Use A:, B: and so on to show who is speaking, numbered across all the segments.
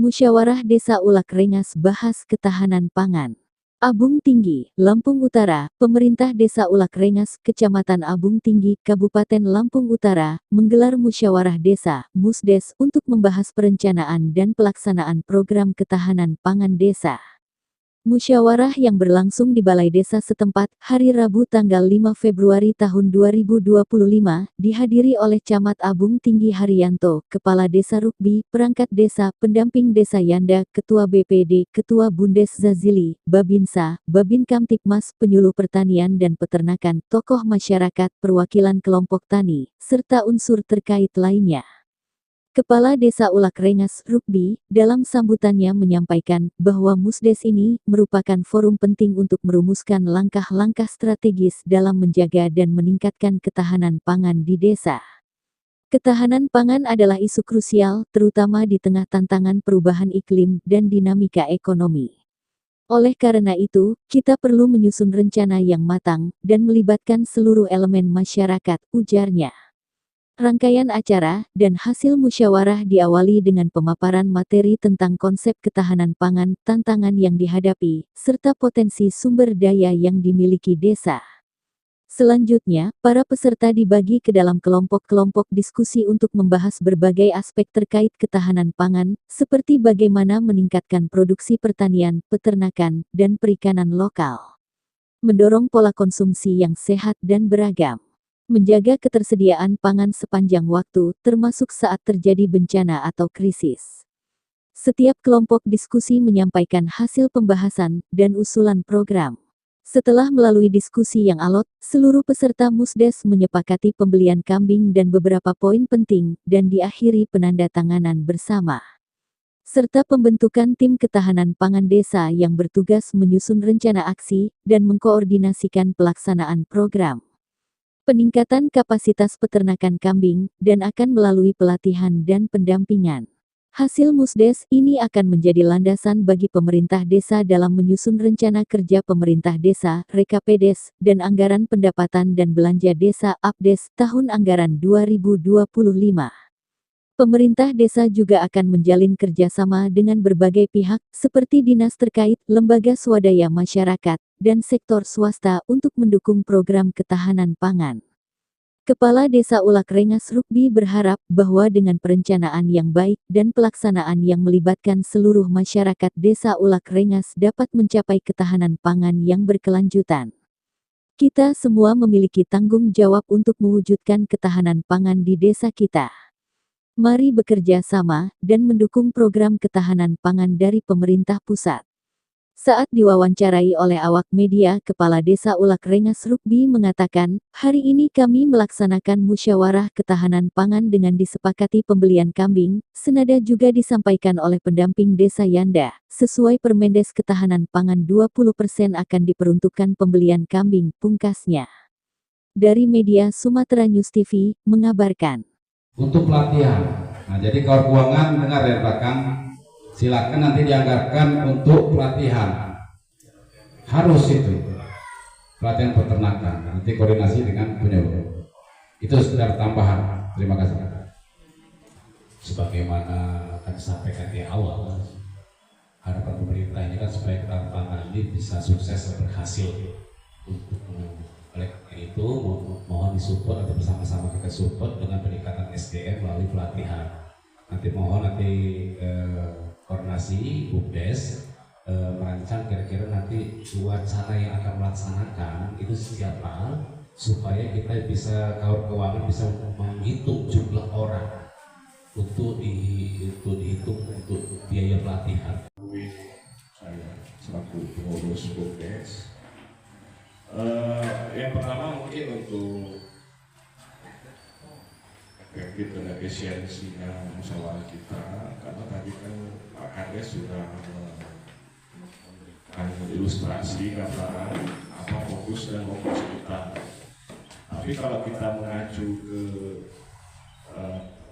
A: Musyawarah Desa Ulak Rengas bahas ketahanan pangan. Abung Tinggi, Lampung Utara, pemerintah Desa Ulak Rengas, Kecamatan Abung Tinggi, Kabupaten Lampung Utara, menggelar musyawarah desa, Musdes, untuk membahas perencanaan dan pelaksanaan program ketahanan pangan desa. Musyawarah yang berlangsung di Balai Desa setempat, hari Rabu tanggal 5 Februari tahun 2025, dihadiri oleh Camat Abung Tinggi Haryanto, Kepala Desa Rukbi, Perangkat Desa, Pendamping Desa Yanda, Ketua BPD, Ketua Bundes Zazili, Babinsa, Babin Kamtipmas, Penyuluh Pertanian dan Peternakan, tokoh masyarakat, perwakilan kelompok tani, serta unsur terkait lainnya. Kepala Desa Ulak Rengas, Rukbi, dalam sambutannya menyampaikan bahwa Musdes ini merupakan forum penting untuk merumuskan langkah-langkah strategis dalam menjaga dan meningkatkan ketahanan pangan di desa. Ketahanan pangan adalah isu krusial, terutama di tengah tantangan perubahan iklim dan dinamika ekonomi. Oleh karena itu, kita perlu menyusun rencana yang matang dan melibatkan seluruh elemen masyarakat, ujarnya. Rangkaian acara dan hasil musyawarah diawali dengan pemaparan materi tentang konsep ketahanan pangan, tantangan yang dihadapi, serta potensi sumber daya yang dimiliki desa. Selanjutnya, para peserta dibagi ke dalam kelompok-kelompok diskusi untuk membahas berbagai aspek terkait ketahanan pangan, seperti bagaimana meningkatkan produksi pertanian, peternakan, dan perikanan lokal. Mendorong pola konsumsi yang sehat dan beragam. Menjaga ketersediaan pangan sepanjang waktu, termasuk saat terjadi bencana atau krisis. Setiap kelompok diskusi menyampaikan hasil pembahasan dan usulan program. Setelah melalui diskusi yang alot, seluruh peserta Musdes menyepakati pembelian kambing dan beberapa poin penting, dan diakhiri penandatanganan bersama. Serta pembentukan tim ketahanan pangan desa yang bertugas menyusun rencana aksi dan mengkoordinasikan pelaksanaan program. Peningkatan kapasitas peternakan kambing, dan akan melalui pelatihan dan pendampingan. Hasil Musdes ini akan menjadi landasan bagi pemerintah desa dalam menyusun rencana kerja pemerintah desa, RKPDes, dan anggaran pendapatan dan belanja desa, APDes, tahun anggaran 2025. Pemerintah desa juga akan menjalin kerjasama dengan berbagai pihak, seperti dinas terkait, lembaga swadaya masyarakat, dan sektor swasta untuk mendukung program ketahanan pangan. Kepala Desa Ulak Rengas Rukbi berharap bahwa dengan perencanaan yang baik dan pelaksanaan yang melibatkan seluruh masyarakat Desa Ulak Rengas dapat mencapai ketahanan pangan yang berkelanjutan. Kita semua memiliki tanggung jawab untuk mewujudkan ketahanan pangan di desa kita. Mari bekerja sama dan mendukung program ketahanan pangan dari pemerintah pusat. Saat diwawancarai oleh awak media, Kepala Desa Ulak Rengas Rukbi mengatakan, hari ini kami melaksanakan musyawarah ketahanan pangan dengan disepakati pembelian kambing, senada juga disampaikan oleh pendamping Desa Yanda, sesuai Permendes Ketahanan Pangan 20% akan diperuntukkan pembelian kambing, pungkasnya. Dari media Sumatera News TV, mengabarkan.
B: Untuk pelatihan, nah jadi kawan keuangan dengar dari belakang, silakan nanti dianggarkan untuk pelatihan. Harus itu pelatihan peternakan, nanti koordinasi dengan penyuluh. Itu sekedar tambahan. Terima kasih.
C: Sebagaimana akan disampaikan di awal, harapan pemerintah ini kan supaya ketahanan pangan ini bisa sukses dan berhasil. Oleh karena itu mohon disupport atau bersama-sama kita support dengan peningkatan SDM melalui pelatihan. Nanti mohon koordinasi BUMDes merancang kira-kira nanti wacana yang akan melaksanakan itu siapa, supaya kita bisa kawan keuangan bisa menghitung jumlah orang untuk dihitung untuk biaya pelatihan.
D: Saya selaku pengurus BUMDes Yang pertama mungkin untuk efektif dan efisiensinya musyawarah kita, karena tadi kan Pak Kades sudah memberikan ilustrasi gambaran apa fokus dan fokus kita. Tapi kalau kita mengacu ke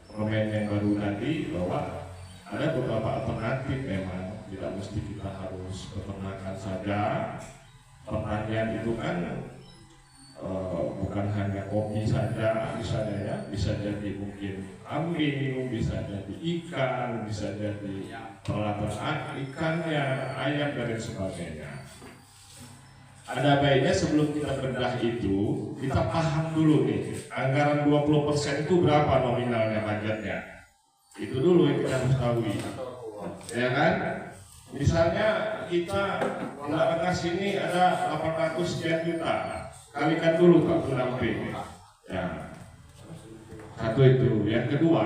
D: pemain yang baru tadi, bahwa ada beberapa alternatif, memang tidak mesti kita harus peternakan saja. Pertanian itu kan bukan hanya kopi saja misalnya ya, bisa jadi mungkin kambing, bisa jadi ikan, bisa jadi peralatan ikannya, ayam dan sebagainya. Ada baiknya sebelum kita bedah itu, kita paham dulu nih, anggaran 20% itu berapa nominalnya budgetnya. Itu dulu yang kita harus tahu, ya kan? Misalnya kita Rengas ini ada 800 sekian juta, kalikan dulu Pak Pendamping. Ya, satu itu. Yang kedua,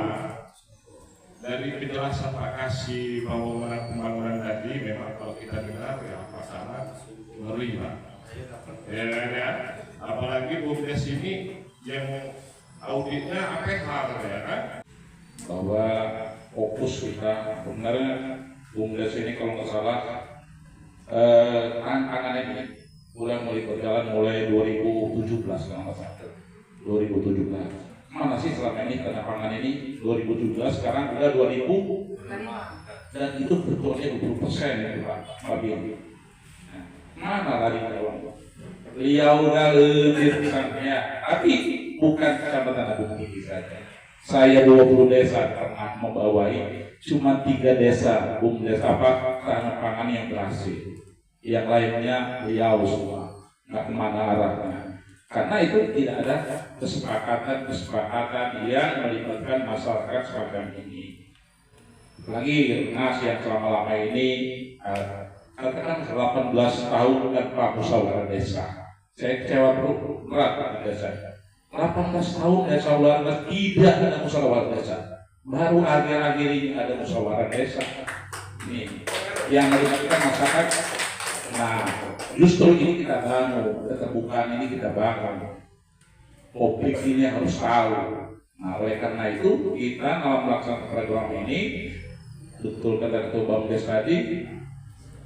D: dari penjelasan Pak Kasih bahwa pembangunan tadi, memang kalau kita dengar ya sangat ngeri Pak. Ya, apalagi BUMDes ini yang auditnya APH ya kan?
E: Bahwa fokus kita sebenarnya BUMDes ini kalau nggak salah tantangannya ini udah mulai berjalan mulai 2017 kalau nggak salah. 2017. Mana sih selama ini karena pangan ini 2017, sekarang udah 2000 dan itu betulnya 20% ya Pak Fabian. Mana lari uang? Beliau udah lebih ya, tapi bukan kecamatan Agung Tinggi saja. Saya 20 desa pernah membawai, cuma 3 desa BUMDes tahanan pangan yang berhasil. Yang lainnya beliau semua, nggak kemana arahnya. Karena itu tidak ada kesepakatan yang melibatkan masyarakat semacam ini. Lagi Rengas yang selama-lama ini katakan 18 tahun dan Pak Musyawarah Desa. Saya kecewa berat di desa. 18 tahun desa Ularnas tidak ada musyawarah desa. Baru akhir-akhir ini ada musyawarah desa. Ini yang melibatkan masyarakat. Nah, justru ini kita bangun, keterbukaan ini kita bangun. Publik ini harus tahu. Nah, oleh karena itu kita dalam melaksanakan program ini, betul kata Ketua BUMDes tadi,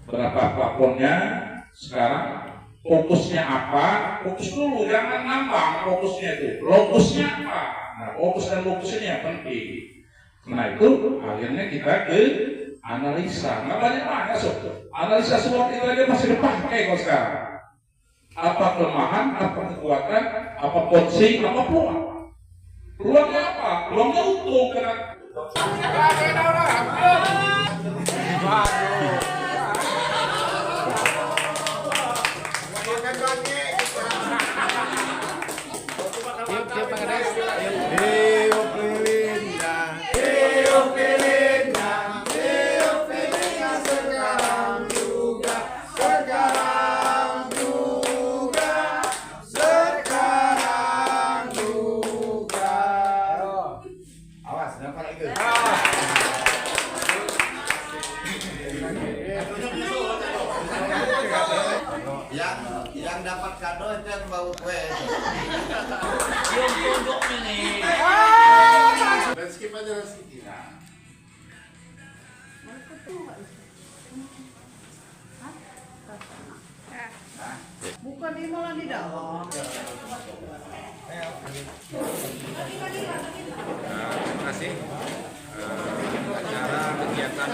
E: berapa plafonnya sekarang? Fokusnya apa? Fokus dulu, jangan nambah fokusnya itu. Lokusnya apa? Nah, fokus dan lokus ini yang penting. Nah itu akhirnya kita ke analisa. Nggak banyak sob. Analisa semua itu aja masih dipakai kok sekarang. Apa kelemahan, apa kekuatan, apa potensi, apa peluang. Peluangnya apa? Peluangnya untung karena
F: yang dapat kado itu yang bau kue.
E: yang tunjuk ini.
F: Dan skip aja dan skip.
G: Bukan di malah di dalam.
H: Terima kasih. Acara kegiatan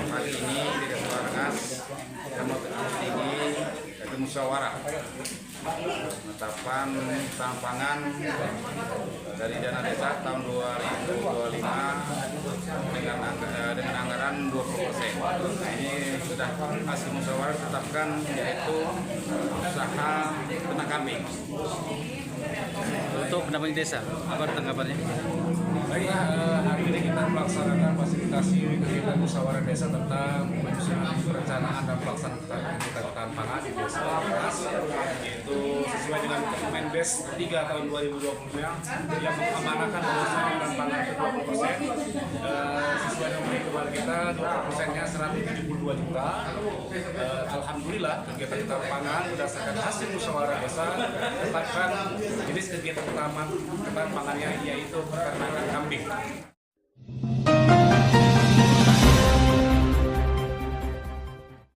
H: hari ini di Desa Rengas Kecamatan Tinggi yaitu musyawarah penetapan pangan dari dana desa tahun 2025 dengan anggaran 20%. Nah, ini sudah hasil musyawarah ditetapkan yaitu usaha ternak kambing. Untuk pendamping desa, apa tanggapannya?
C: Baiklah, hari ini kita melaksanakan fasilitasi kegiatan musyawarah desa tentang perencanaan dan pelaksanaan kegiatan pangan di Desa Rengas, yaitu
I: sesuai dengan Permendes 3 tahun 2020 yang mengamanahkan bahwasanya tantangan ke 20%, sesuai dengan perhitungan kita 20%-nya 172 juta. Alhamdulillah kegiatan ketahanan pangan berdasarkan hasil musyawarah desa tetapkan jenis kegiatan ketahanan pangannya yaitu peternakan kambing.